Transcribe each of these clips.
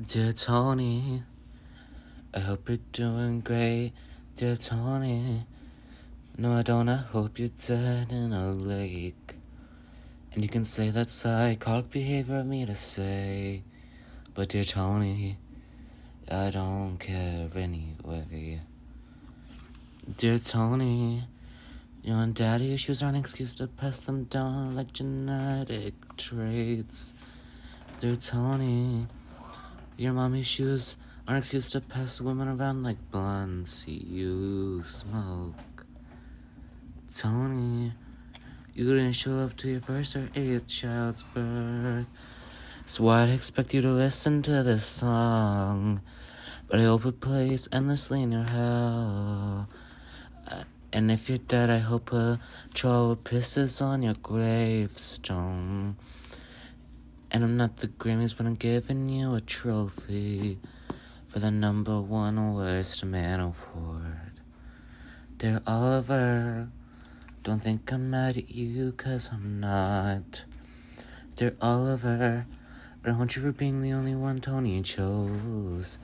Dear Tony, I hope you're doing great. Dear Tony, no I don't, I hope you're dead in a lake. And you can say that's psychotic behavior of me to say, but dear Tony, I don't care anyway. Dear Tony, your and daddy issues aren't an excuse to pass them down like genetic traits. Dear Tony, your mom issues aren't an excuse to pass women around like blunts you smoke. Tony, you didn't show up to your first or eighth child's birth, so I'd expect you to listen to this song, but I hope it plays endlessly in your hell. And if you're dead, I hope a troll pisses on your gravestone. And I'm not the Grammys, but I'm giving you a trophy for the #1 worst man award. Dear Oliver, don't think I'm mad at you, 'cause I'm not. Dear Oliver, I don't want you for being the only one Tony chose,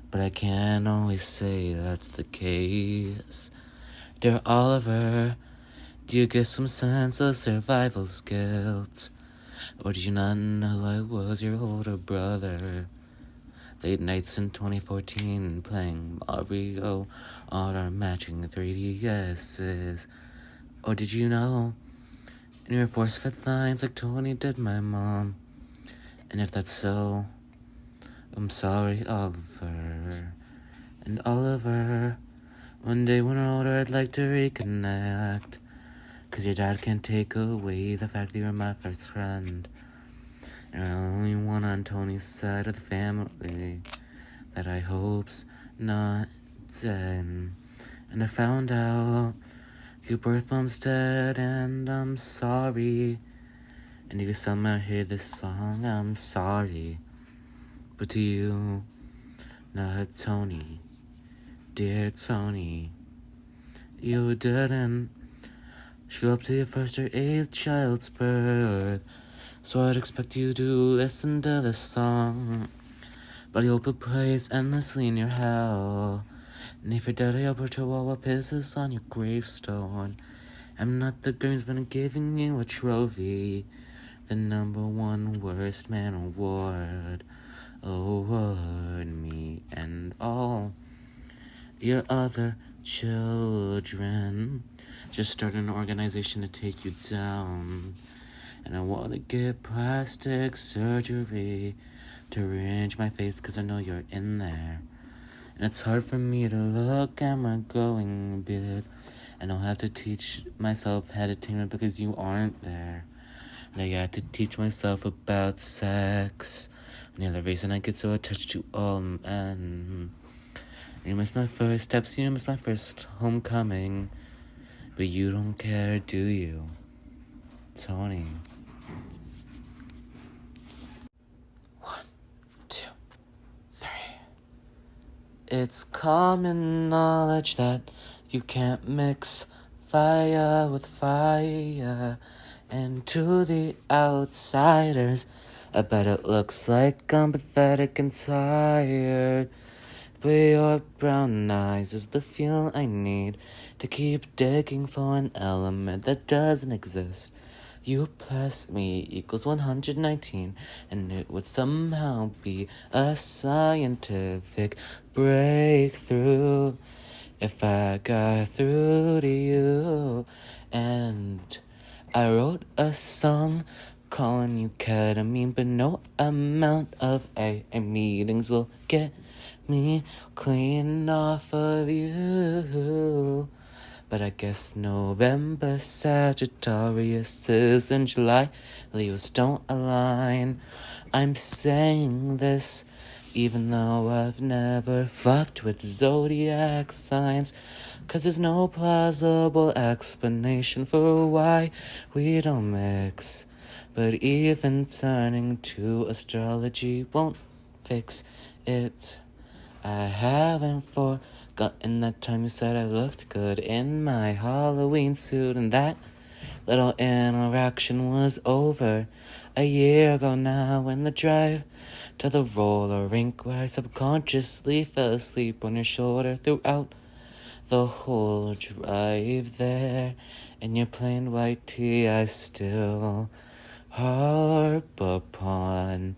but I can't always say that's the case. Dear Oliver, do you get some sense of survival's guilt? Or did you not know I was your older brother? Late nights in 2014 playing Mario on our matching 3DSs. Or did you know? And your force-fed lines like Tony did my mom. And if that's so, I'm sorry, Oliver. And Oliver, one day when we're older, I'd like to reconnect. 'Cause your dad can't take away the fact that you're my first friend. You're the only one on Tony's side of the family that I hope's not dead. And I found out your birth mom's dead, and I'm sorry. And if you somehow hear this song, I'm sorry. But to you, not Tony, dear Tony, you didn't show up to your first or eighth child's birth, so I'd expect you to listen to this song, but I hope it plays endlessly in your hell. And if you're dead, I hope a chihuahua pisses on your gravestone. I'm not the Grammys, but I'm giving you a trophy, the #1 worst man award. Award me and all your other children. Just start an organization to take you down. And I want to get plastic surgery to rearrange my face, 'cause I know you're in there. And it's hard for me to look at my growing beard, and I'll have to teach myself entertainment because you aren't there. And I got to teach myself about sex. And the other reason I get so attached to all men. You missed my first steps, you missed my first homecoming, but you don't care, do you, Tony? 1, 2, 3. It's common knowledge that you can't mix fire with fire, and to the outsiders, I bet it looks like I'm pathetic and tired. But your brown eyes is the fuel I need to keep digging for an element that doesn't exist. U plus me equals 119, and it would somehow be a scientific breakthrough if I got through to you. And I wrote a song calling you ketamine, but no amount of AA meetings will get me clean off of you. But I guess November Sagittarius is in July, Leos don't align. I'm saying this even though I've never fucked with zodiac signs, 'cause there's no plausible explanation for why we don't mix. But even turning to astrology won't fix it. I haven't forgotten that time you said I looked good in my Halloween suit, and that little interaction was over. A year ago now, when the drive to the roller rink where I subconsciously fell asleep on your shoulder throughout the whole drive there. In your plain white tee, I still harp upon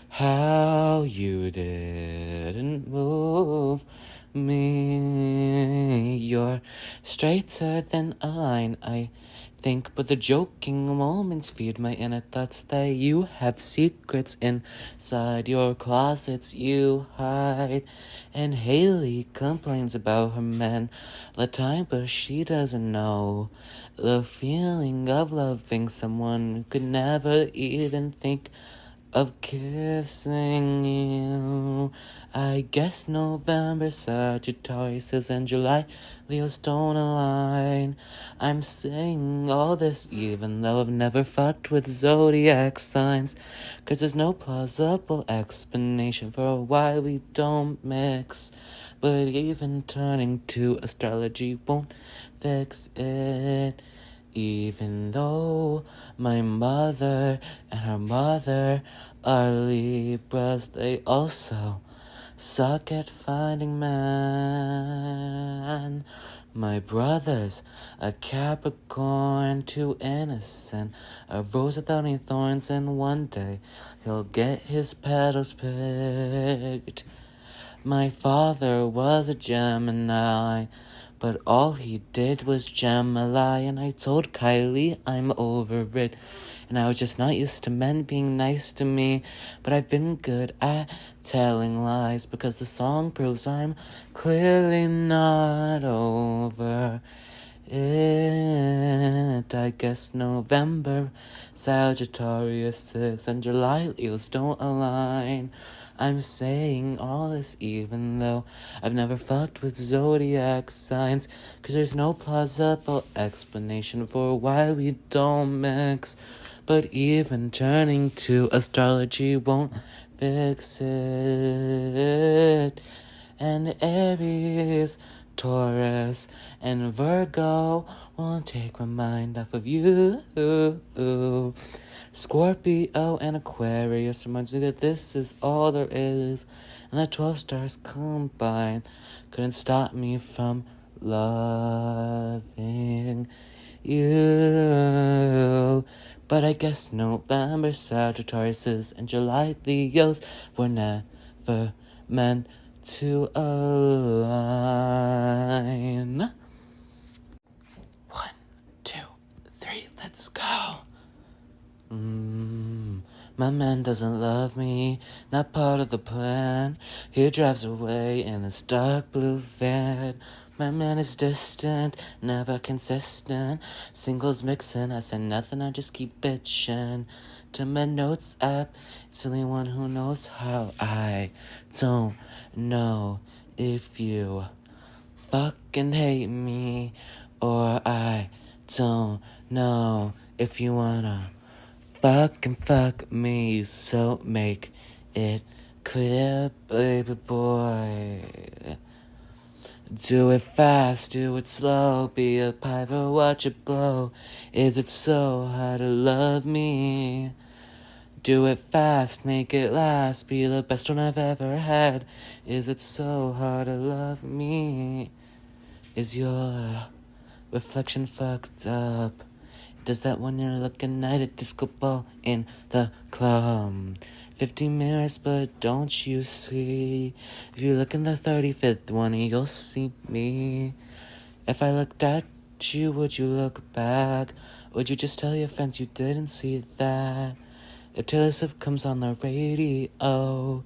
how you didn't move me. You're straighter than a line, I think, but the joking moments feed my inner thoughts that you have secrets inside your closets you hide. And Haley complains about her men all the time, but she doesn't know the feeling of loving someone who could never even think of kissing you. I guess November Sagittarius and July Leos don't align. I'm saying all this even though I've never fucked with zodiac signs, 'cause there's no plausible explanation for why we don't mix. But even turning to astrology won't fix it. Even though my mother and her mother are Libras, they also suck at finding man. My brother's a Capricorn, too innocent, a rose without any thorns, and one day he'll get his petals picked. My father was a Gemini, but all he did was Gemini, and I told Kylie I'm over it. And I was just not used to men being nice to me, but I've been good at telling lies, because the song proves I'm clearly not over it. I guess November Sagittarius and July Leos don't align. I'm saying all this even though I've never fucked with zodiac signs, 'cause there's no plausible explanation for why we don't mix. But even turning to astrology won't fix it. And Aries, Taurus, and Virgo won't take my mind off of you. Scorpio and Aquarius reminds me that this is all there is, and the 12 stars combined couldn't stop me from loving you. But I guess November Sagittarius and July Leos were never meant to align. 1, 2, 3, let's go. My man doesn't love me, not part of the plan. He drives away in this dark blue van. My man is distant, never consistent. Singles mixing, I say nothing, I just keep bitching. To my notes app, it's the only one who knows how. I don't know if you fucking hate me, or I don't know if you wanna fuck me, so make it clear, baby boy. Do it fast, do it slow, be a pirate, watch it blow. Is it so hard to love me? Do it fast, make it last, be the best one I've ever had. Is it so hard to love me? Is your reflection fucked up? Does that when you're looking at a disco ball in the club? 50 mirrors, but don't you see? If you look in the 35th one, you'll see me. If I looked at you, would you look back? Would you just tell your friends you didn't see that? If Taylor Swift comes on the radio,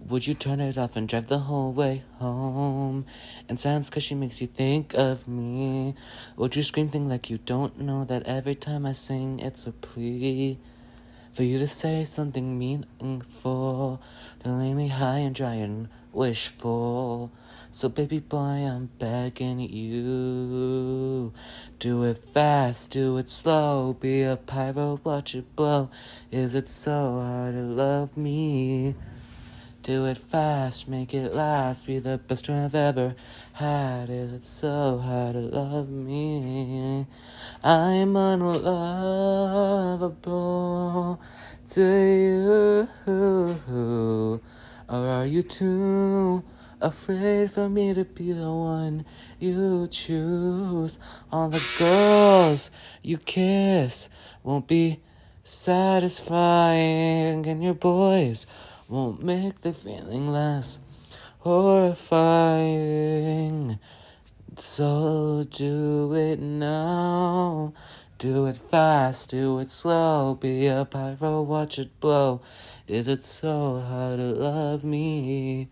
would you turn it off and drive the whole way home? And silence 'cause she makes you think of me. Would you scream things like you don't know that every time I sing it's a plea for you to say something meaningful, to lay me high and dry and wishful? So baby boy, I'm begging you, do it fast, do it slow, be a pyro, watch it blow. Is it so hard to love me? Do it fast, make it last, be the best one I've ever had. Is it so hard to love me? I'm unlovable to you. Or are you too afraid for me to be the one you choose? All the girls you kiss won't be satisfying, and your boys won't make the feeling less horrifying. So do it now. Do it fast, do it slow. Be a pyro, watch it blow. Is it so hard to love me?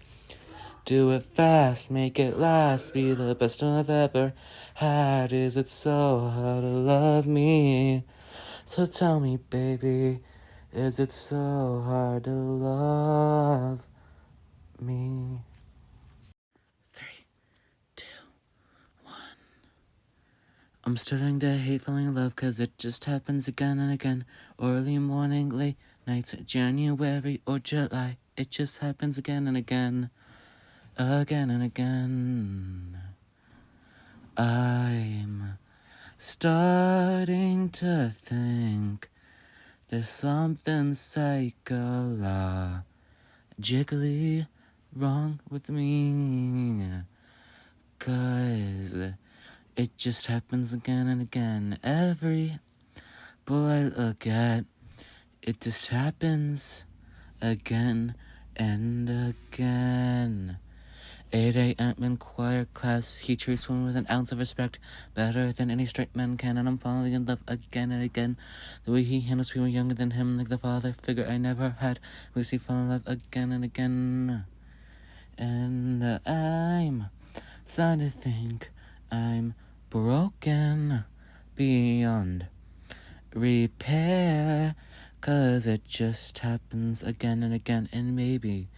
Do it fast, make it last. Be the best one I've ever had. Is it so hard to love me? So tell me, baby, is it so hard to love me? 3, 2, 1. I'm starting to hate falling in love 'cause it just happens again and again. Early morning, late nights, January or July. It just happens again and again. Again and again. I'm starting to think there's something psychologically wrong with me, 'cause it just happens again and again. Every boy I look at, it just happens again and again. 8 a.m. in choir class, he treats women with an ounce of respect, better than any straight man can, and I'm falling in love again and again. The way he handles people younger than him, like the father figure I never had, makes me fall in love again and again. And I'm starting to think I'm broken beyond repair, 'cause it just happens again and again, and maybe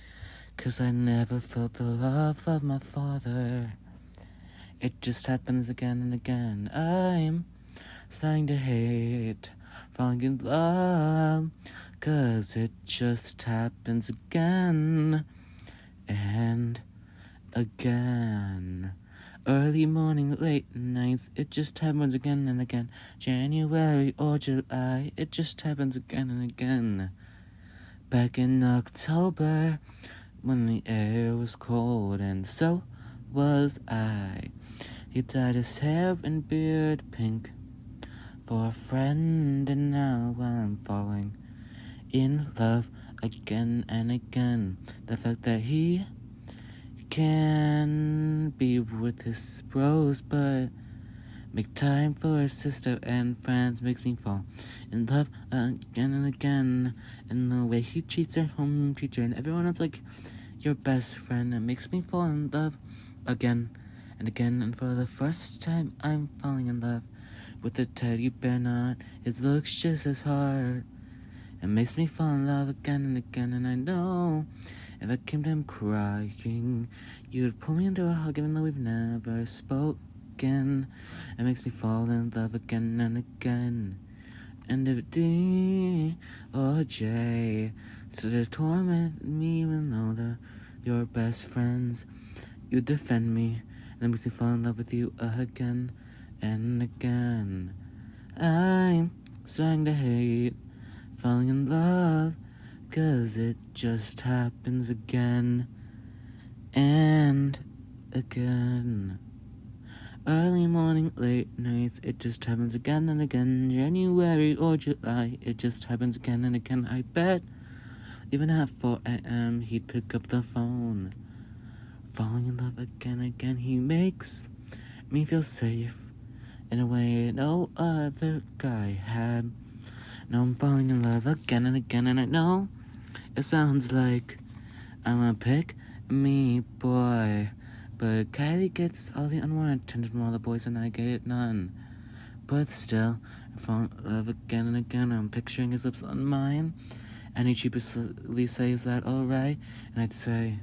'cause I never felt the love of my father. It just happens again and again. I'm starting to hate falling in love, 'cause it just happens again and again. Early morning, late nights, it just happens again and again. January or July, it just happens again and again. Back in October, when the air was cold, and so was I. He dyed his hair and beard pink for a friend, and now I'm falling in love again and again. The fact that he can be with his bros, but make time for his sister and friends makes me fall in love again and again. And the way he treats their home teacher and everyone else like your best friend, it makes me fall in love again and again. And for the first time, I'm falling in love with the teddy bear, not his looks just his heart. It makes me fall in love again and again. And I know if I came to him crying, you'd pull me into a hug even though we've never spoken. It makes me fall in love again and again. And if D or J so to torment me even though they're your best friends, you defend me, and it makes me fall in love with you again and again. I'm starting to hate falling in love, 'cause it just happens again and again. Early morning, late nights, it just happens again and again. January or July, it just happens again and again. I bet even at 4 a.m. he'd pick up the phone. Falling in love again and again. He makes me feel safe in a way no other guy had. Now I'm falling in love again and again, and I know it sounds like I'm a pick me boy, but Kylie gets all the unwanted attention from all the boys and I get none. But still, I fall in love again and again. I'm picturing his lips on mine, and he cheaply says that alright, and I'd say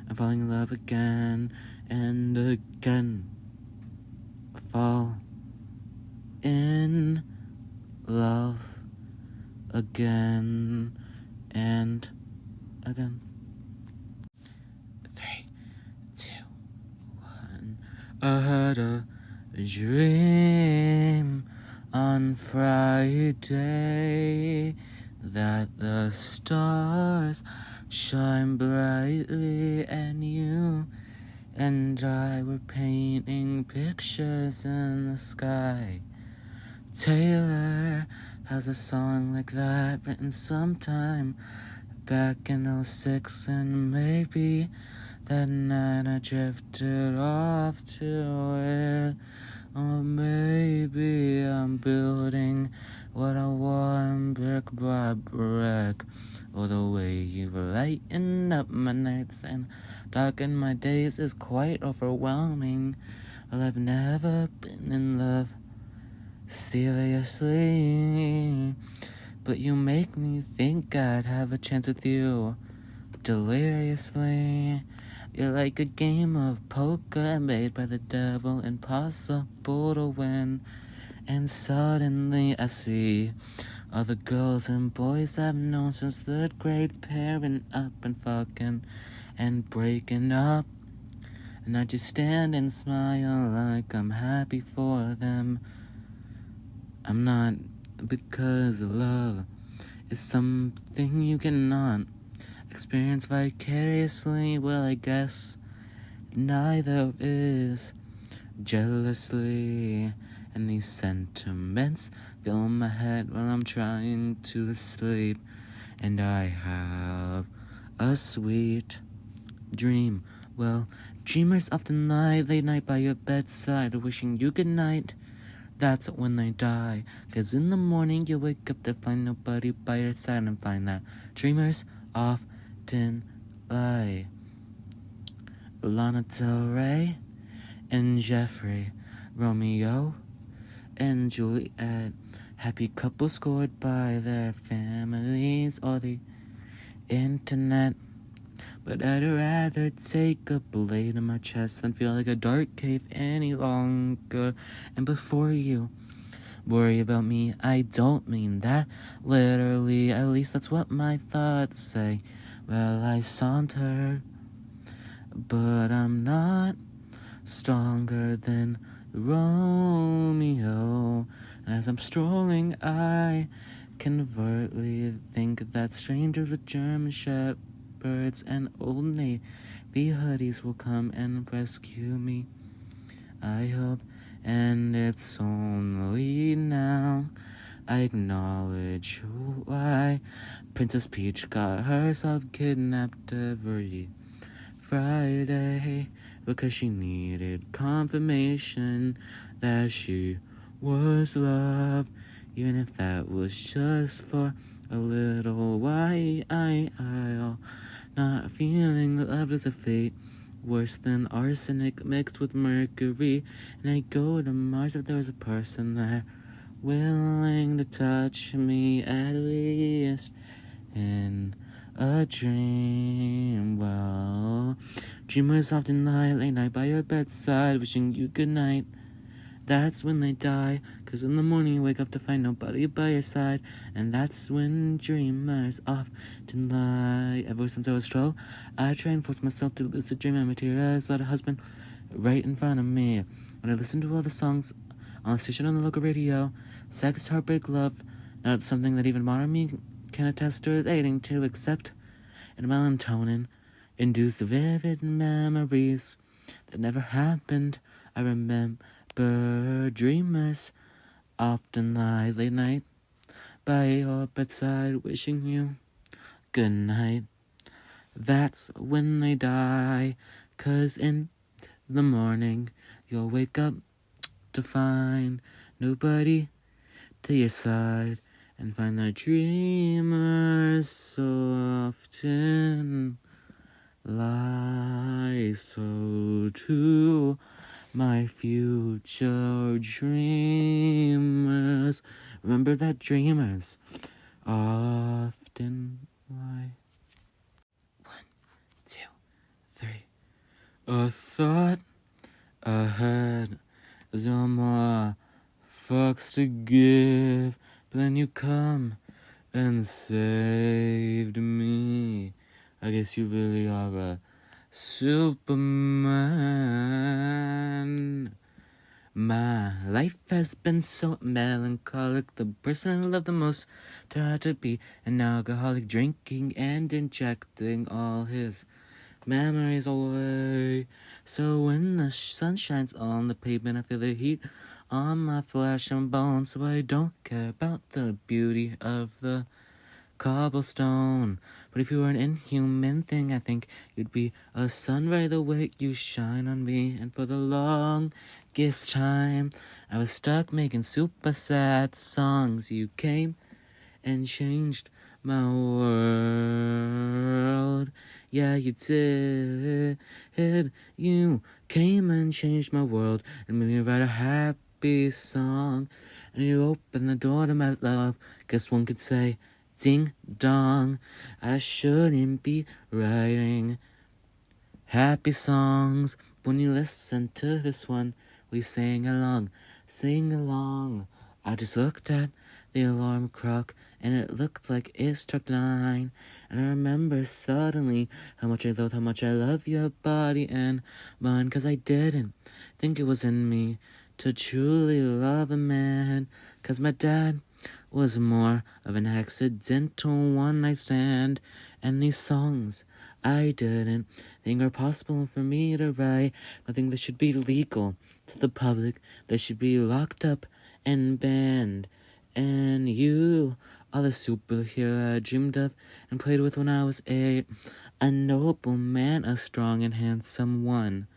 I'm falling in love again and again. Fall in love again and again. dream on Friday that the stars shine brightly and you and I were painting pictures in the sky. Taylor has a song like that written sometime back in '06, and maybe that night I drifted off to it. Or maybe I'm building what I want brick by brick. Or the way you lighten up my nights and darken my days is quite overwhelming. Well, I've never been in love seriously, but you make me think I'd have a chance with you deliriously. You're like a game of poker made by the devil, impossible to win. And suddenly I see all the girls and boys I've known since 3rd grade pairing up and fucking and breaking up. And I just stand and smile like I'm happy for them. I'm not, because love is something you cannot experience vicariously. Well, I guess neither is jealously. And these sentiments fill my head while I'm trying to sleep. And I have a sweet dream. Well, dreamers often lie late night by your bedside, wishing you good night. That's when they die. 'Cause in the morning you wake up to find nobody by your side, and find that dreamers often lie. Lana Del Rey and Jeffrey, Romeo and Juliet, happy couple scored by their families or the internet. But I'd rather take a blade in my chest than feel like a dark cave any longer. And before you worry about me, I don't mean that literally. At least that's what my thoughts say. Well, I saunter, but I'm not stronger than Romeo. And as I'm strolling, I covertly think that strangers with German shepherds and old navy hoodies will come and rescue me, I hope. And it's only now I acknowledge why Princess Peach got herself kidnapped every Friday, because she needed confirmation that she was loved, even if that was just for a little while. Not feeling loved is a fate worse than arsenic mixed with mercury. And I'd go to Mars if there was a person there willing to touch me, at least in a dream. Well, dreamers often lie late night by your bedside, wishing you good night. That's when they die, 'cause in the morning you wake up to find nobody by your side. And that's when dreamers often lie. Ever since I was 12, I try and force myself to lucid dream and materialize a husband right in front of me. When I listen to all the songs on the station on the local radio, sex, heartbreak, love, not something that even modern me can attest to relating to, except in melatonin induced vivid memories that never happened. I remember dreamers often lie late night by your bedside, wishing you good night. That's when they die, 'cause in the morning you'll wake up to find nobody to your side, and find that dreamers so often lie. So to my future dreamers, remember that dreamers often lie. 1, 2, 3. A thought ahead, is there more fucks to give? But then you come and saved me. I guess you really are a Superman. My life has been so melancholic. The person I love the most turned out to be an alcoholic, drinking and injecting all his memories away. So when the sun shines on the pavement, I feel the heat on my flesh and bones. So I don't care about the beauty of the cobblestone. But if you were an inhuman thing, I think you'd be a sun ray the way you shine on me. And for the longest time, I was stuck making super sad songs. You came and changed my world. Yeah, you did. You came and changed my world and made me write a happy song. And you opened the door to my love. Guess one could say, ding dong, I shouldn't be writing happy songs. When you listen to this one, we sing along. I just looked at the alarm clock and it looked like it struck 9. And I remember suddenly how much I love your body and mine. 'Cause I didn't think it was in me to truly love a man. 'Cause my dad was more of an accidental one-night stand. And these songs I didn't think are possible for me to write. I think they should be legal to the public. They should be locked up and banned. And you are the superhero I dreamed of and played with when I was 8. A noble man, a strong and handsome one.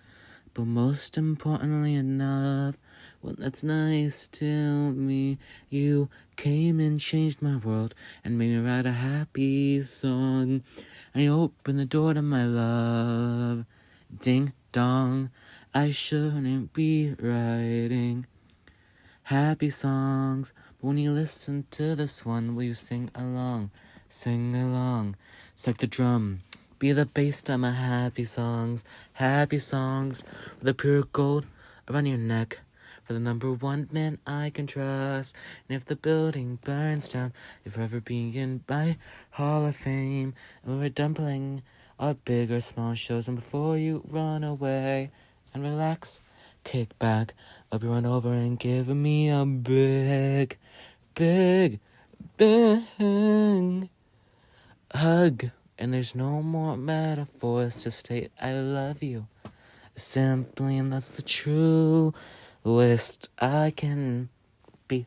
But most importantly enough, well, that's nice to me. You came and changed my world and made me write a happy song. And you opened the door to my love. Ding dong, I shouldn't be writing happy songs. But when you listen to this one, will you sing along? Sing along. It's like the drum. Be the bass to my happy songs with the pure gold around your neck. For the number one man I can trust. And if the building burns down, you'll forever be in my Hall of Fame. And when we're done playing our big or small shows, and before you run away and relax, kick back, I'll be run over and give me a big, big, big hug. And there's no more metaphors to state I love you. Simply, and that's the truest I can be.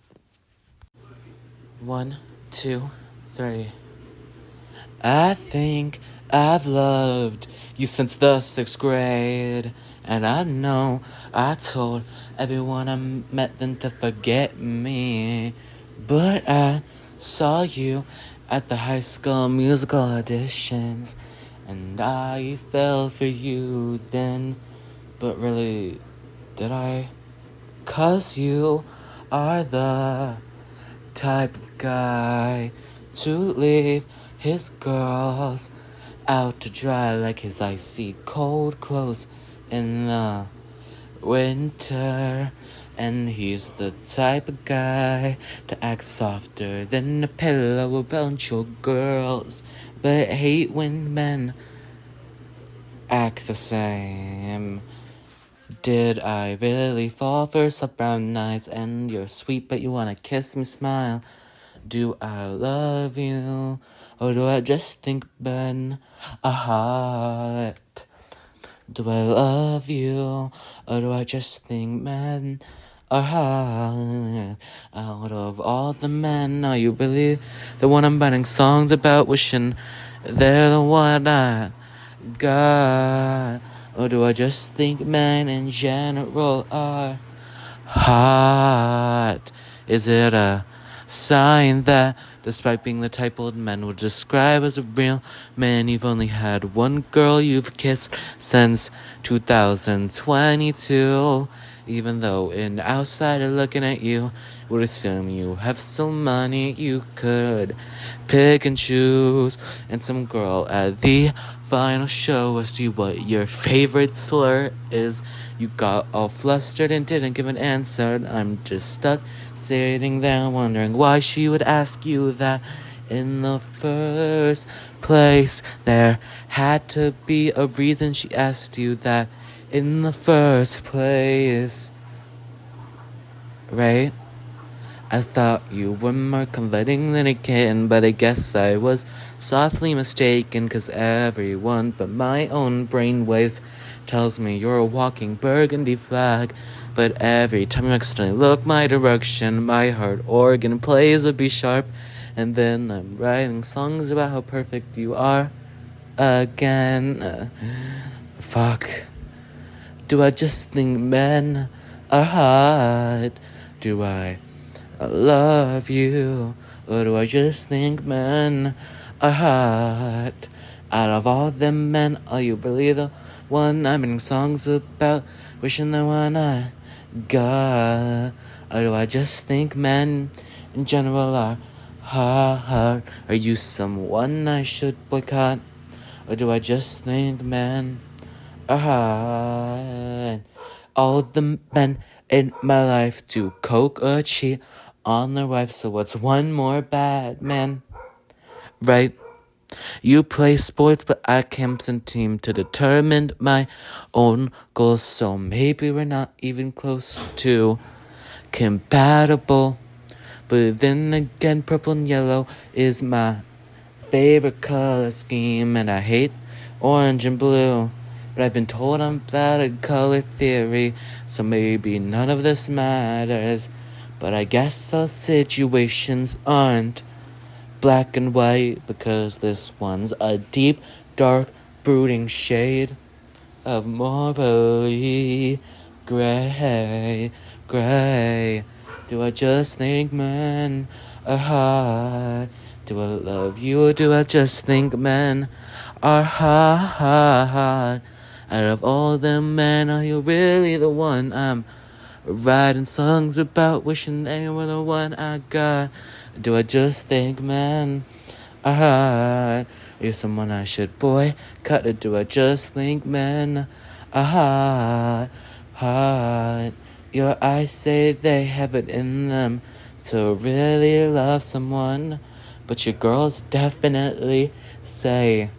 1, 2, 3. I think I've loved you since the 6th grade. And I know I told everyone I met them to forget me. But I saw you at the High School Musical auditions, and I fell for you then. But really, did I? 'Cause you are the type of guy to leave his girls out to dry like his icy cold clothes in the winter. And he's the type of guy to act softer than a pillow around your girls, but hate when men act the same. Did I really fall for soft brown eyes and you're sweet but you wanna kiss me smile? Do I love you, or do I just think Ben a heart? Do I love you, or do I just think men are hard? Out of all the men, are you really the one I'm writing songs about, wishing they're the one I got? Or do I just think men in general are hot? Is it a sign that despite being the type old men would describe as a real man, you've only had one girl you've kissed since 2022? Even though an outsider looking at you would assume you have so money you could pick and choose. And some girl at the final show asked you what your favorite slur is. You got all flustered and didn't give an answer. And I'm just stuck sitting there wondering why she would ask you that in the first place. There had to be a reason she asked you that in the first place. right? I thought you were more confiding than a kitten, but I guess I was softly mistaken, 'cause everyone but my own brainwaves tells me you're a walking burgundy flag. But every time you accidentally look my direction, my heart organ plays a B sharp, and then I'm writing songs about how perfect you are again. Fuck. Do I just think men are hot? Do I love you? Or do I just think men are hot? Out of all them men, are you really the one I'm making songs about, wishing the one I got? Or do I just think men in general are hot? Are you someone I should boycott? Or do I just think men are hot? All the men in my life do coke or cheat on their wife, so what's one more bad man? Right? You play sports, but I camp and team to determine my own goals, so maybe we're not even close to compatible. But then again, purple and yellow is my favorite color scheme, and I hate orange and blue. But I've been told I'm bad at color theory, so maybe none of this matters. But I guess our situations aren't black and white, because this one's a deep, dark, brooding shade of morally gray. Do I just think men are hot? Do I love you, or do I just think men are hot? Out of all them men, are you really the one I'm writing songs about, wishing they were the one I got? Do I just think men are hot? Are you someone I should boycott? Or do I just think men are hot? Your eyes say they have it in them to really love someone, but your girls definitely say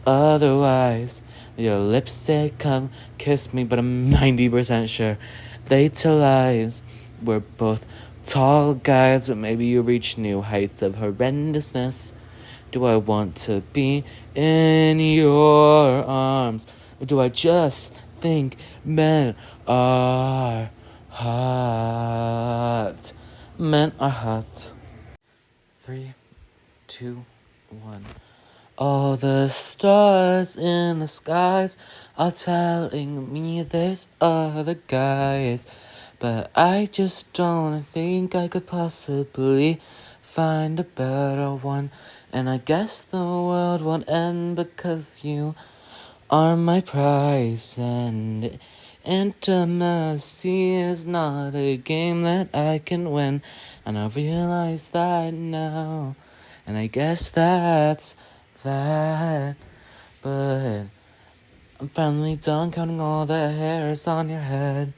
otherwise. Your lips say come kiss me, but I'm 90% sure they tell lies. We're both tall guys, but maybe you reach new heights of horrendousness. Do I want to be in your arms, or do I just think men are hot? Men are hot. 3, 2, 1. All the stars in the skies are telling me there's other guys, but I just don't think I could possibly find a better one. And I guess the world won't end, because you are my prize, and intimacy is not a game that I can win. And I realize that now, and I guess that's that. But I'm finally done counting all the hairs on your head.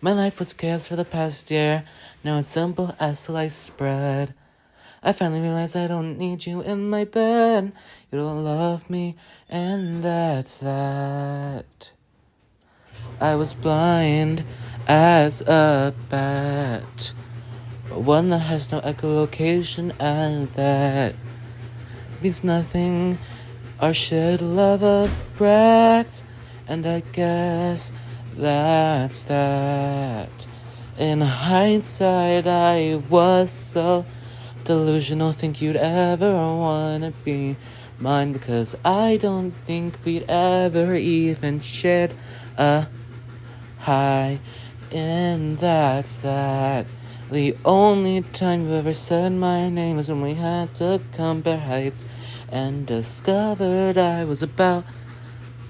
My life was chaos for the past year, now it's simple as sliced bread. I finally realized I don't need you in my bed. You don't love me, and that's that. I was blind as a bat, one that has no echolocation, and that means nothing. Our shared love of brats, and I guess that's that. In hindsight, I was so delusional, think you'd ever wanna be mine, because I don't think we'd ever even shared a high. And that's that. The only time you ever said my name is when we had to compare heights, and discovered I was about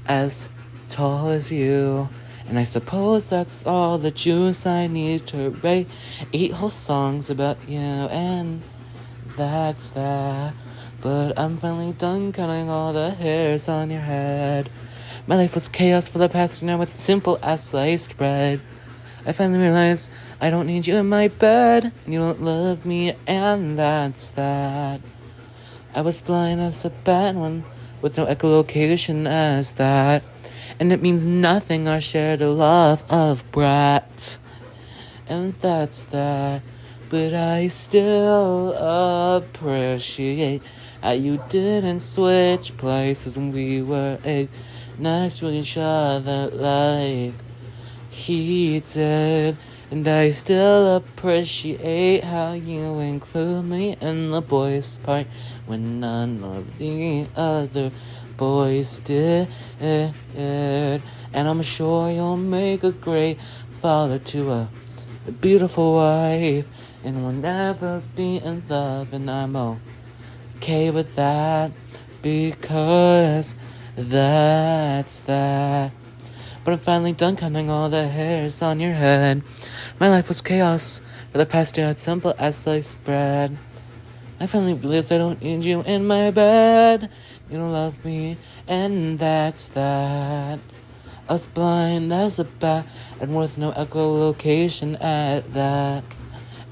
as tall as you. And I suppose that's all the juice I need to write 8 whole songs about you, and that's that. But I'm finally done counting all the hairs on your head. My life was chaos for the past, now it's simple as sliced bread. I finally realized I don't need you in my bed, and you don't love me, and that's that. I was blind as a bat, one with no echolocation as that. And it means nothing, our shared love of brats. and that's that. But I still appreciate how you didn't switch places when we were next to each other like he did. And I still appreciate how you include me in the boys' part when none of the other boys did. And I'm sure you'll make a great father to a beautiful wife, and we'll never be in love, and I'm okay with that, because that's that. But I'm finally done counting all the hairs on your head. My life was chaos for the past year, it's simple as sliced bread. I finally realized I don't need you in my bed. You don't love me, and that's that. I was blind as a bat, and worth no echolocation at that.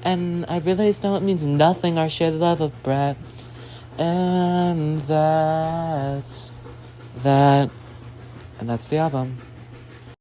And I realized now it means nothing, our shared love of Brett. And that's that. And that's the album.